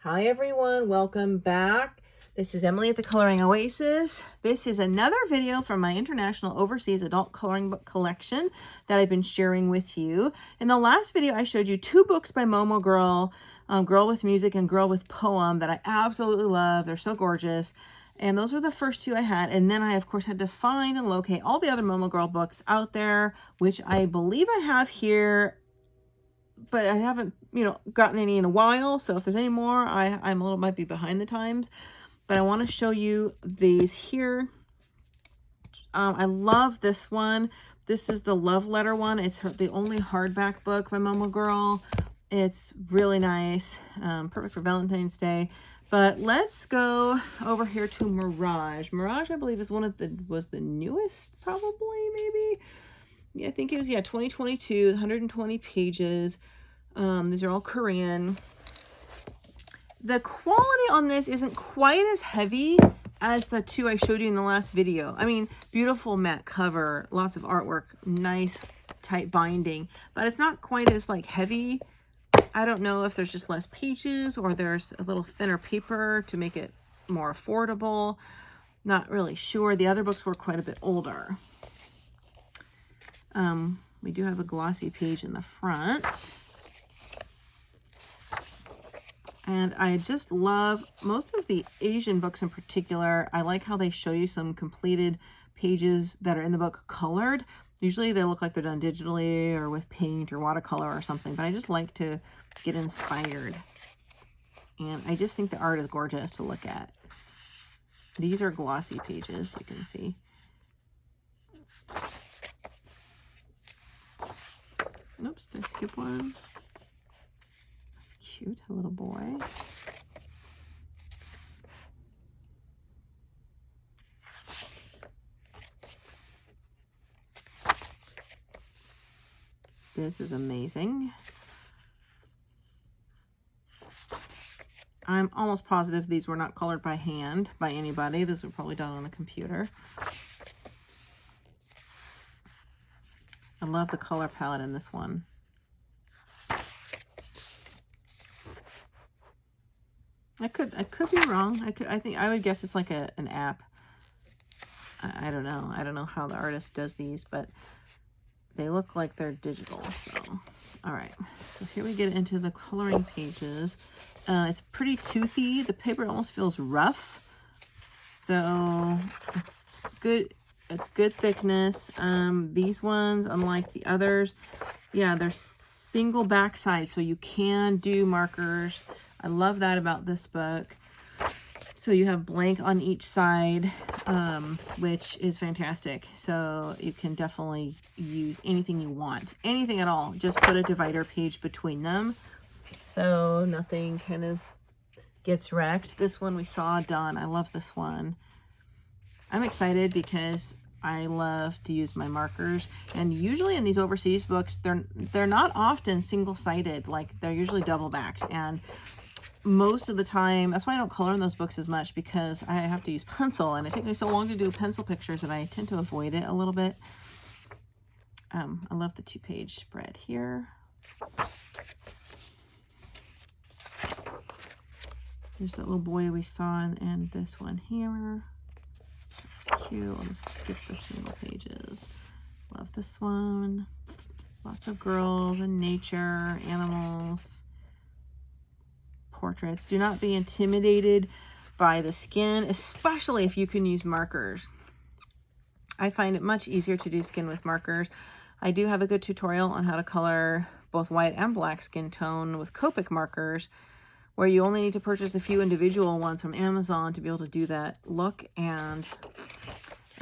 Hi everyone, welcome back. This is Emily at the Coloring Oasis. This is another video from my International Overseas Adult Coloring Book collection that I've been sharing with you. In the last video, I showed you two books by MoMo Girl, Girl with Music and Girl with Poem, that I absolutely love. They're so gorgeous. And those were the first two I had. And then I, of course, had to find and locate all the other MoMo Girl books out there, which I believe I have here, but I haven't, gotten any in a while. So if there's any more, I'm a little, might be behind the times, but I want to show you these here. I love this one. This is the love letter one. It's the only hardback book by MoMo Girl. It's really nice. Perfect for Valentine's Day. But let's go over here to Mirage. Mirage, I believe, is was the newest, probably, maybe. Yeah, I think it was, 2022, 120 pages. These are all Korean. The quality on this isn't quite as heavy as the two I showed you in the last video. I mean, beautiful matte cover, lots of artwork, nice tight binding, but it's not quite as heavy. I don't know if there's just less pages or there's a little thinner paper to make it more affordable. Not really sure. The other books were quite a bit older. We do have a glossy page in the front. And I just love most of the Asian books in particular. I like how they show you some completed pages that are in the book colored. Usually they look like they're done digitally or with paint or watercolor or something, but I just like to get inspired. And I just think the art is gorgeous to look at. These are glossy pages, you can see. Oops, did I skip one? That's cute, a little boy. This is amazing. I'm almost positive these were not colored by hand by anybody. These were probably done on a computer. I love the color palette in this one. I could be wrong. I would guess it's like an app. I don't know. I don't know how the artist does these, but they look like they're digital. So, all right. So here we get into the coloring pages. It's pretty toothy. The paper almost feels rough. So it's good. It's good thickness. These ones, unlike the others, they're single backside, so you can do markers. I love that about this book. So you have blank on each side, which is fantastic. So you can definitely use anything you want, anything at all. Just put a divider page between them, so nothing kind of gets wrecked. This one we saw done. I love this one. I'm excited because I love to use my markers, and usually in these overseas books, they're not often single-sided. Like, they're usually double-backed, and most of the time, that's why I don't color in those books as much, because I have to use pencil, and it takes me so long to do pencil pictures that I tend to avoid it a little bit. I love the 2-page spread here. There's that little boy we saw, and this one here. It's cute. I'll just skip the single pages. Love this one. Lots of girls and nature, animals, portraits. Do not be intimidated by the skin, especially if you can use markers. I find it much easier to do skin with markers. I do have a good tutorial on how to color both white and black skin tone with Copic markers, where you only need to purchase a few individual ones from Amazon to be able to do that look and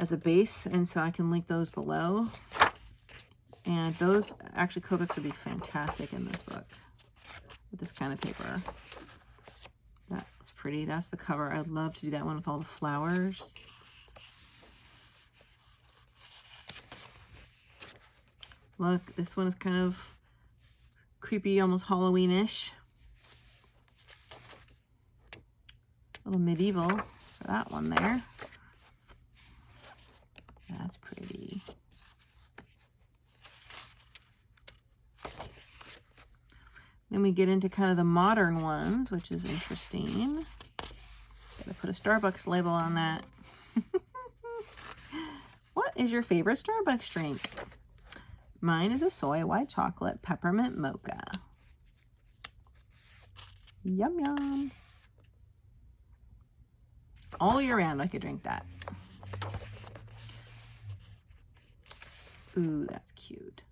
as a base. And so I can link those below. And those, actually, Copics would be fantastic in this book with this kind of paper. That's pretty. That's the cover. I'd love to do that one with all the flowers. Look, this one is kind of creepy, almost Halloween-ish. A little medieval for that one there. That's pretty. Then we get into kind of the modern ones, which is interesting. Gotta put a Starbucks label on that. What is your favorite Starbucks drink? Mine is a soy white chocolate peppermint mocha. Yum, yum. All year round, I could drink that. Ooh, that's cute.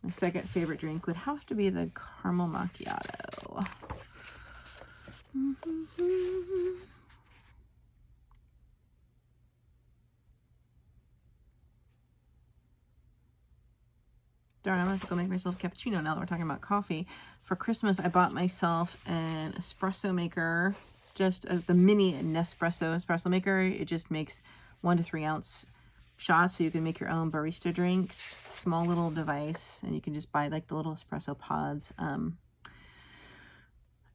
My second favorite drink would have to be the caramel macchiato. Darn, I'm gonna have to go make myself a cappuccino now that we're talking about coffee. For Christmas, I bought myself an espresso maker, just the mini Nespresso espresso maker. It just makes 1 to 3 ounce shots, so you can make your own barista drinks. It's a small little device, and you can just buy like the little espresso pods.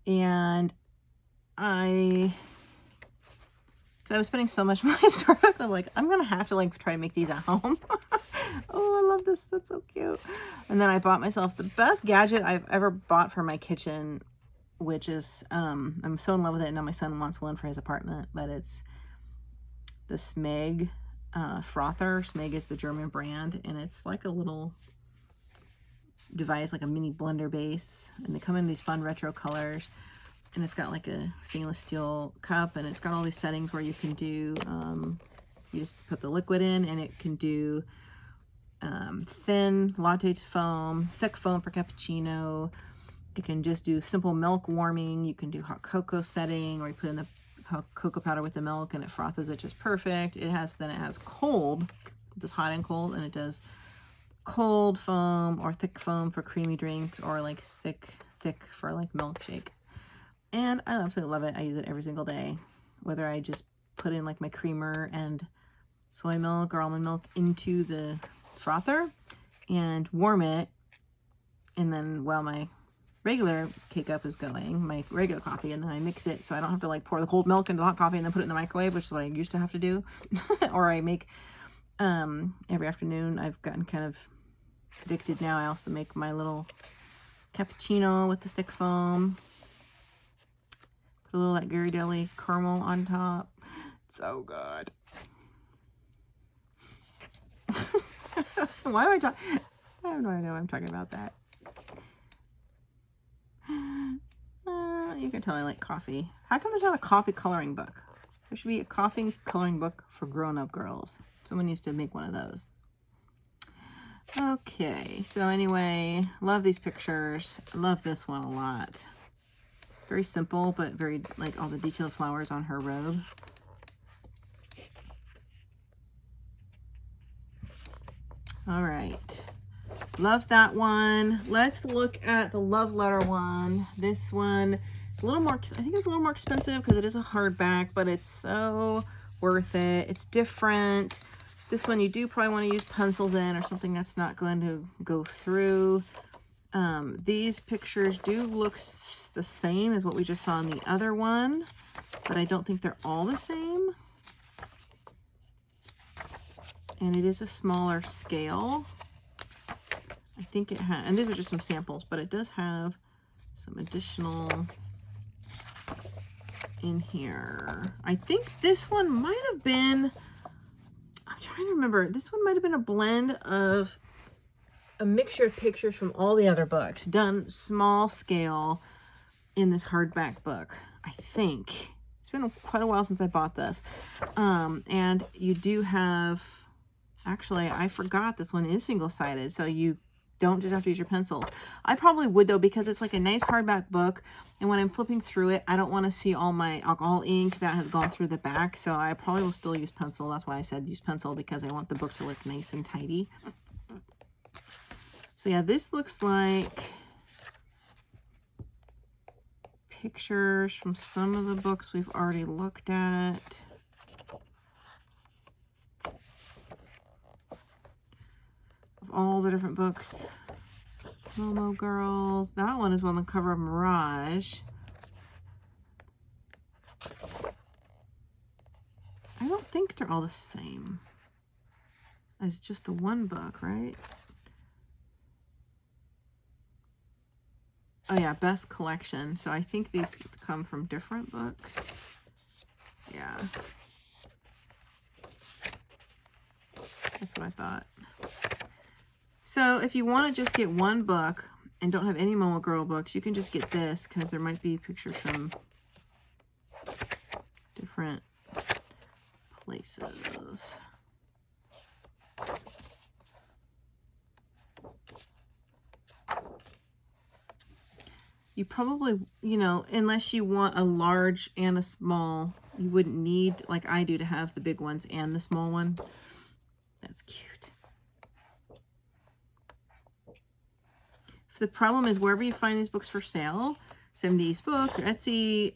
And I was spending so much money at Starbucks. I'm like, I'm gonna have to like try to make these at home. Oh, I love this. That's so cute. And then I bought myself the best gadget I've ever bought for my kitchen, which is I'm so in love with it. Now my son wants one for his apartment, but it's the Smeg frother. Smeg is the German brand, and it's like a little device, like a mini blender base, and they come in these fun retro colors. And it's got like a stainless steel cup, and it's got all these settings where you can do, you just put the liquid in, and it can do thin latte foam, thick foam for cappuccino. It can just do simple milk warming. You can do hot cocoa setting, or you put in the hot cocoa powder with the milk, and it froths it just perfect. It has cold, it does hot and cold, and it does cold foam or thick foam for creamy drinks, or like thick for like milkshake. And I absolutely love it. I use it every single day, whether I just put in like my creamer and soy milk or almond milk into the frother and warm it. And then while my regular K-Cup is going, my regular coffee, and then I mix it so I don't have to like pour the cold milk into the hot coffee and then put it in the microwave, which is what I used to have to do. Or I make, every afternoon. I've gotten kind of addicted now. I also make my little cappuccino with the thick foam. A little like Ghirardelli caramel on top. It's so good. Why am I talking? I have no idea why I'm talking about that. You can tell I like coffee. How come there's not a coffee coloring book? There should be a coffee coloring book for grown-up girls. Someone needs to make one of those. Okay, so anyway, love these pictures. I love this one a lot. Very simple, but very, like, all the detailed flowers on her robe. All right. Love that one. Let's look at the love letter one. This one is a little more, I think it's a little more expensive because it is a hardback, but it's so worth it. It's different. This one you do probably want to use pencils in, or something that's not going to go through. These pictures do look the same as what we just saw in the other one, but I don't think they're all the same. And it is a smaller scale. I think it has, and these are just some samples, but it does have some additional in here. I think this one might have been, I'm trying to remember, this one might have been a blend of a mixture of pictures from all the other books done small scale in this hardback book. I think it's been quite a while since I bought this. And you do have, actually, I forgot this one is single-sided, so you don't just have to use your pencils. I probably would though, because it's like a nice hardback book, and when I'm flipping through it, I don't want to see all my alcohol ink that has gone through the back, so I probably will still use pencil. That's why I said use pencil, because I want the book to look nice and tidy. So yeah, this looks like pictures from some of the books we've already looked at. Of all the different books. MoMo Girls. That one is on the cover of Mirage. I don't think they're all the same. It's just the one book, right? Oh yeah, best collection. So I think these come from different books. Yeah. That's what I thought. So if you want to just get one book and don't have any MoMo Girl books, you can just get this because there might be pictures from different places. You probably, you know, unless you want a large and a small, you wouldn't need, like I do, to have the big ones and the small one. That's cute. The problem is wherever you find these books for sale, 70 East Books or Etsy,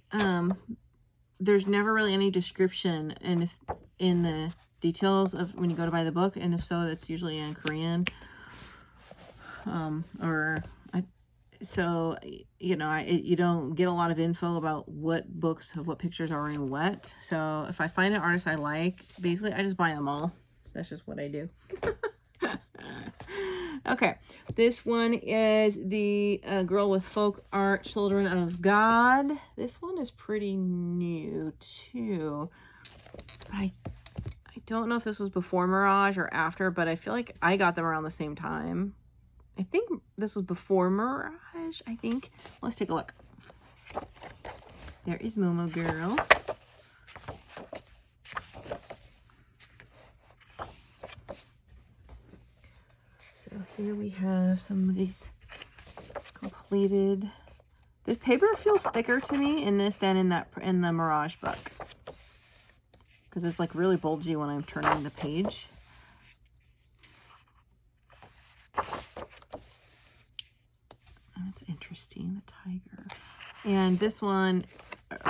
there's never really any description and if in the details of when you go to buy the book, and if so, that's usually in Korean. So you know, you don't get a lot of info about what books of what pictures are in what. So if I find an artist I like, basically I just buy them all. That's just what I do. Okay, this one is the Girl with Folk Art, Children of God. This one is pretty new too. I don't know if this was before Mirage or after, but I feel like I got them around the same time. I think this was before Mirage, I think. Let's take a look. There is MoMo Girl. So here we have some of these completed. The paper feels thicker to me in this than in the Mirage book, because it's like really bulgy when I'm turning the page. That's interesting, the tiger. And this one,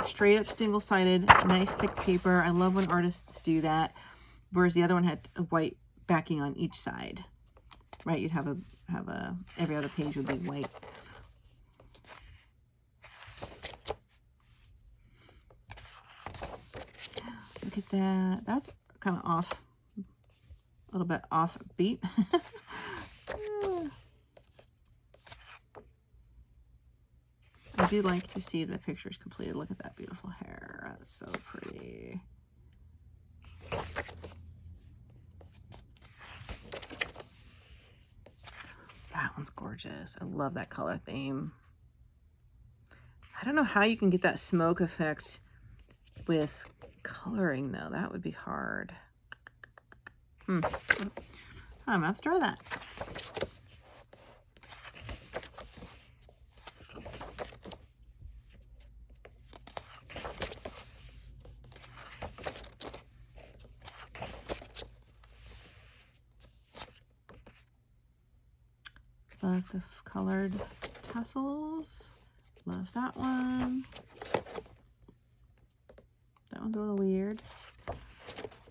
straight up single-sided, nice thick paper. I love when artists do that. Whereas the other one had a white backing on each side, right? You'd have every other page would be white. Look at that. That's kind of off, a little bit off beat. I do like to see the pictures completed. Look at that beautiful hair. That's so pretty. That one's gorgeous. I love that color theme. I don't know how you can get that smoke effect with coloring though. That would be hard. I'm gonna have to try that. Love the colored tassels. Love that one. That one's a little weird.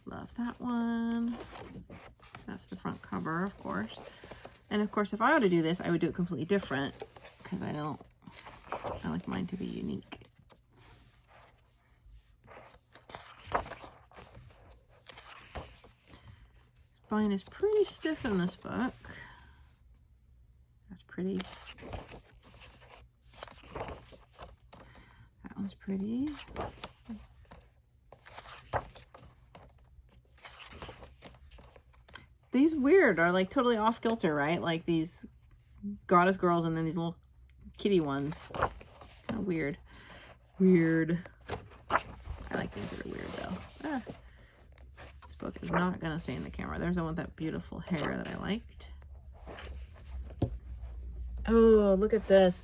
Love that one. That's the front cover, of course. And of course, if I were to do this, I would do it completely different because I like mine to be unique. Spine is pretty stiff in this book. That's pretty. That one's pretty. These weird are like totally off kilter, right? Like these goddess girls and then these little kitty ones. Kind of weird. Weird. I like things that are weird though. This book is not going to stay in the camera. There's the one with that beautiful hair that I liked. Oh, look at this.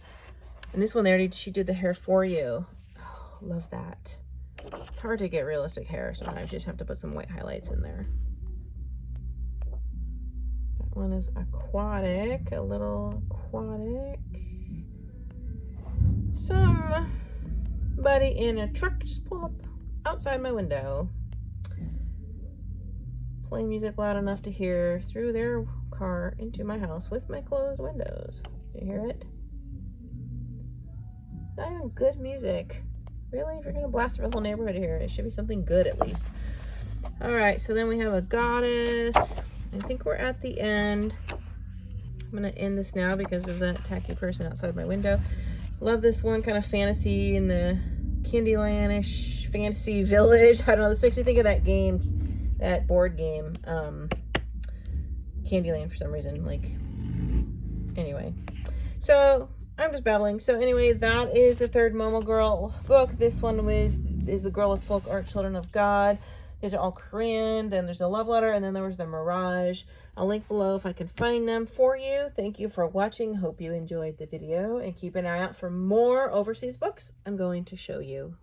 And this one she did the hair for you. Oh, love that. It's hard to get realistic hair. Sometimes you just have to put some white highlights in there. That one is aquatic, a little aquatic. Somebody in a truck just pulled up outside my window. Playing music loud enough to hear through their car into my house with my closed windows. You hear it? Not even good music. Really? If you're going to blast for the whole neighborhood here, it should be something good at least. All right, so then we have a goddess. I think we're at the end. I'm going to end this now because of that tacky person outside my window. Love this one, kind of fantasy in the Candyland-ish fantasy village. I don't know, this makes me think of that game, that board game, Candyland for some reason. Like, anyway. So, I'm just babbling. So anyway, that is the third MoMo Girl book. This one is The Girl with Folk Art, Children of God. These are all Korean. Then there's a love letter, and then there was the Mirage. I'll link below if I can find them for you. Thank you for watching. Hope you enjoyed the video, and keep an eye out for more overseas books I'm going to show you.